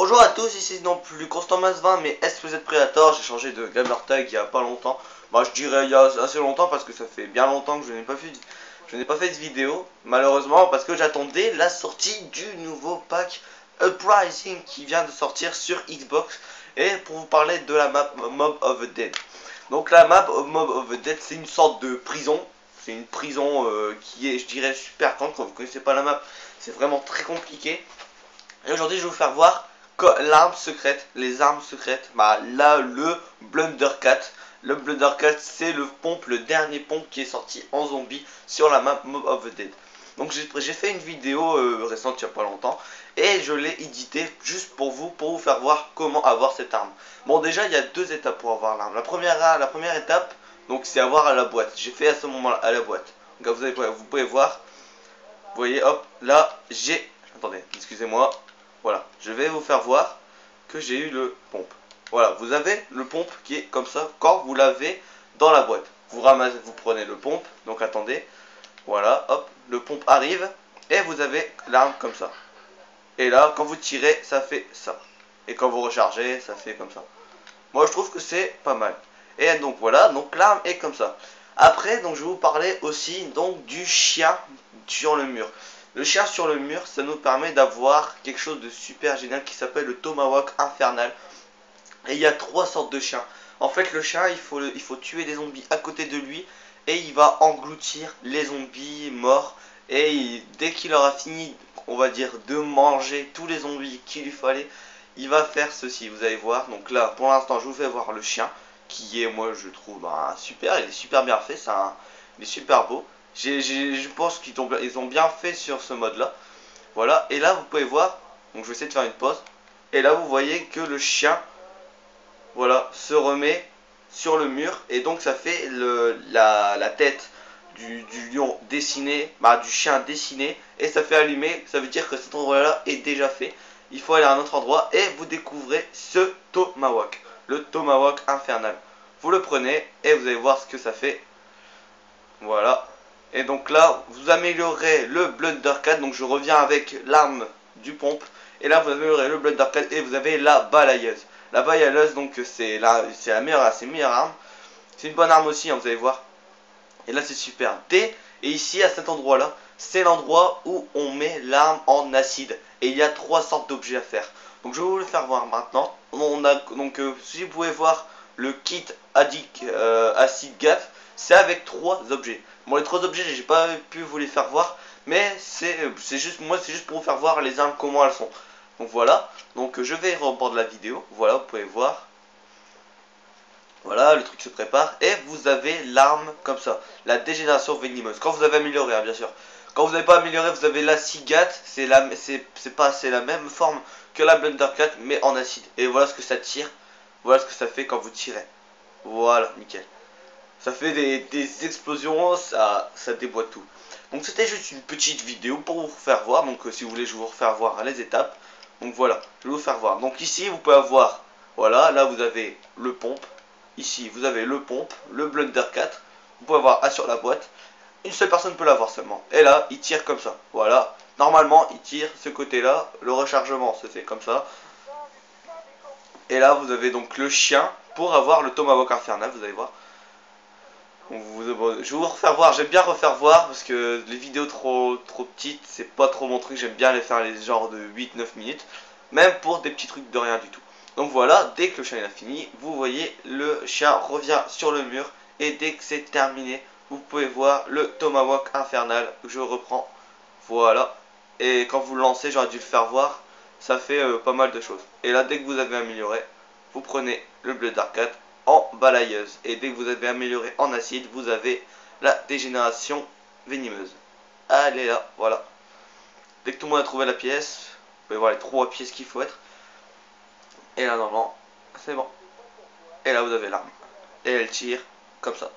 Bonjour à tous, ici non plus ConstantMas20, mais est-ce que vous êtes Predator? J'ai changé de gamertag il y a pas longtemps. Moi je dirais il y a assez longtemps parce que ça fait bien longtemps que je n'ai pas fait de vidéo. Malheureusement parce que j'attendais la sortie du nouveau pack Uprising qui vient de sortir sur Xbox. Et pour vous parler de la map Mob of the Dead. Donc la map Mob of the Dead, c'est une sorte de prison. C'est une prison qui est, je dirais, super grande. Quand vous connaissez pas la map, c'est vraiment très compliqué. Et aujourd'hui je vais vous faire voir l'arme secrète, les armes secrètes. Bah là, le Blundercat. Le Blundercat, c'est le pompe, le dernier pompe qui est sorti en zombie sur la map Mob of the Dead. Donc j'ai fait une vidéo récente il n'y a pas longtemps et je l'ai édité juste pour vous faire voir comment avoir cette arme. Bon, déjà il y a deux étapes pour avoir l'arme. La première étape, donc c'est avoir à la boîte. J'ai fait à ce moment-là à la boîte. Donc vous pouvez voir. Vous voyez, hop, là j'ai. Attendez, excusez-moi. Voilà, je vais vous faire voir que j'ai eu le pompe. Voilà, vous avez le pompe qui est comme ça quand vous l'avez dans la boîte. Vous ramassez, vous prenez le pompe, donc attendez. Voilà, hop, le pompe arrive et vous avez l'arme comme ça. Et là, quand vous tirez, ça fait ça. Et quand vous rechargez, ça fait comme ça. Moi, je trouve que c'est pas mal. Et donc voilà, donc l'arme est comme ça. Après, donc je vais vous parler aussi donc du chien sur le mur. Le chien sur le mur, ça nous permet d'avoir quelque chose de super génial qui s'appelle le Tomahawk Infernal. Et il y a trois sortes de chiens. En fait, le chien, il faut tuer des zombies à côté de lui et il va engloutir les zombies morts. Et dès qu'il aura fini, on va dire, de manger tous les zombies qu'il lui fallait, il va faire ceci. Vous allez voir. Donc là, pour l'instant, je vous fais voir le chien qui est, moi, je trouve, super. Il est super bien fait. Il est super beau. Je pense qu'ils ont bien fait sur ce mode là. Voilà, et là vous pouvez voir, donc je vais essayer de faire une pause. Et là vous voyez que le chien, voilà, se remet sur le mur. Et donc ça fait la tête du lion dessiné, du chien dessiné. Et ça fait allumer, ça veut dire que cet endroit là est déjà fait. Il faut aller à un autre endroit et vous découvrez ce Tomahawk, le Tomahawk Infernal. Vous le prenez et vous allez voir ce que ça fait. Voilà. Et donc là, vous améliorez le Blundercat. Donc je reviens avec l'arme du pompe. Et là, vous améliorez le Blundercat et vous avez la balayeuse. La balayeuse, donc c'est la meilleure arme. C'est une bonne arme aussi, hein, vous allez voir. Et là, c'est super. Et ici, à cet endroit-là, c'est l'endroit où on met l'arme en acide. Et il y a trois sortes d'objets à faire. Donc je vais vous le faire voir maintenant. On a donc, si vous pouvez voir le kit Acid Gaffe, c'est avec trois objets. Bon, les trois objets, j'ai pas pu vous les faire voir, mais c'est juste pour vous faire voir les armes comment elles sont. Donc voilà. Donc je vais au bord de la vidéo. Voilà, vous pouvez voir. Voilà, le truc se prépare et vous avez l'arme comme ça, la dégénération venimeuse. Quand vous avez amélioré, hein, bien sûr. Quand vous n'avez pas amélioré, vous avez l'acid gat, c'est la même forme que la Blundercat mais en acide. Et voilà ce que ça tire. Voilà ce que ça fait quand vous tirez. Voilà, nickel. Ça fait des explosions, ça déboîte tout. Donc c'était juste une petite vidéo pour vous faire voir. Donc si vous voulez, je vais vous refaire voir les étapes. Donc voilà, je vais vous faire voir. Donc ici, vous pouvez avoir, voilà, là vous avez le pompe. Ici, vous avez le pompe, le Blundercat. Vous pouvez avoir A sur la boîte. Une seule personne peut l'avoir seulement. Et là, il tire comme ça. Voilà. Normalement, il tire ce côté-là. Le rechargement se fait comme ça. Et là, vous avez donc le chien pour avoir le Tomahawk Infernal. Vous allez voir. Je vais vous refaire voir. J'aime bien refaire voir parce que les vidéos trop petites, c'est pas trop mon truc. J'aime bien les faire les genres de 8-9 minutes. Même pour des petits trucs de rien du tout. Donc voilà, dès que le chien a fini, vous voyez le chien revient sur le mur. Et dès que c'est terminé, vous pouvez voir le Tomahawk Infernal. Je reprends. Voilà. Et quand vous le lancez, j'aurais dû le faire voir. Ça fait pas mal de choses. Et là, dès que vous avez amélioré, vous prenez le Blundercat en balayeuse. Et dès que vous avez amélioré en acide, vous avez la dégénération venimeuse. Allez là, voilà. Dès que tout le monde a trouvé la pièce, vous pouvez voir les trois pièces qu'il faut être. Et là, normalement, c'est bon. Et là, vous avez l'arme. Et elle tire comme ça.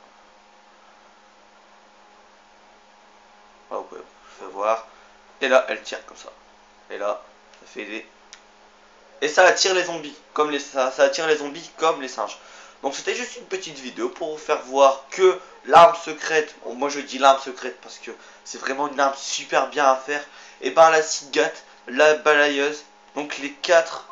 Voilà, vous pouvez voir. Et là, elle tire comme ça. Et là, ça fait des... Et ça attire les zombies, ça attire les zombies comme les singes. Donc c'était juste une petite vidéo pour vous faire voir que l'arme secrète, bon, moi je dis l'arme secrète parce que c'est vraiment une arme super bien à faire. Et ben la cigate, la balayeuse, donc les quatre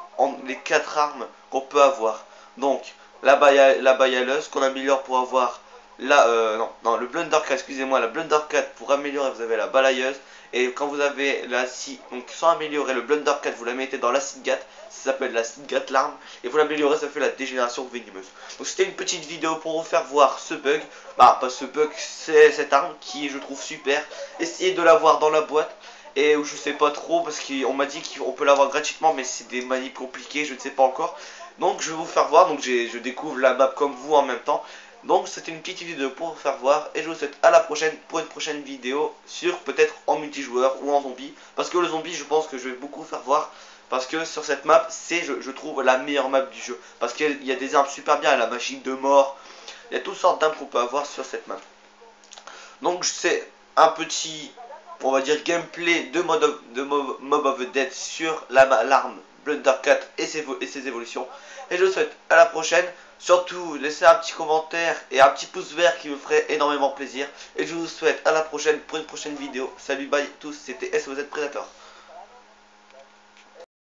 les 4 armes qu'on peut avoir. Donc la baïaleuse qu'on améliore pour avoir non, le Blundercat, excusez-moi, la Blundercat pour améliorer, vous avez la balayeuse. Et quand vous avez la scie, donc sans améliorer le Blundercat, vous la mettez dans l'acide gat, ça s'appelle l'acide gat larme, et vous l'améliorez, ça fait la dégénération venimeuse. Donc c'était une petite vidéo pour vous faire voir ce bug, bah pas ce bug, c'est cette arme qui je trouve super. Essayez de l'avoir dans la boîte, et je sais pas trop, parce qu'on m'a dit qu'on peut l'avoir gratuitement, mais c'est des manips compliquées, je ne sais pas encore. Donc je vais vous faire voir, donc je découvre la map comme vous en même temps. Donc c'était une petite vidéo pour vous faire voir, et je vous souhaite à la prochaine pour une prochaine vidéo sur peut-être en multijoueur ou en zombie. Parce que le zombie, je pense que je vais beaucoup faire voir, parce que sur cette map, c'est je trouve la meilleure map du jeu. Parce qu'il y a des armes super bien, la machine de mort, il y a toutes sortes d'armes qu'on peut avoir sur cette map. Donc c'est un petit, on va dire, gameplay de Mob of the Dead sur l'arme Blundercat et ses évolutions. Et je vous souhaite à la prochaine. Surtout, laissez un petit commentaire et un petit pouce vert qui me ferait énormément plaisir. Et je vous souhaite à la prochaine pour une prochaine vidéo. Salut, bye tous, c'était SOZ Predator.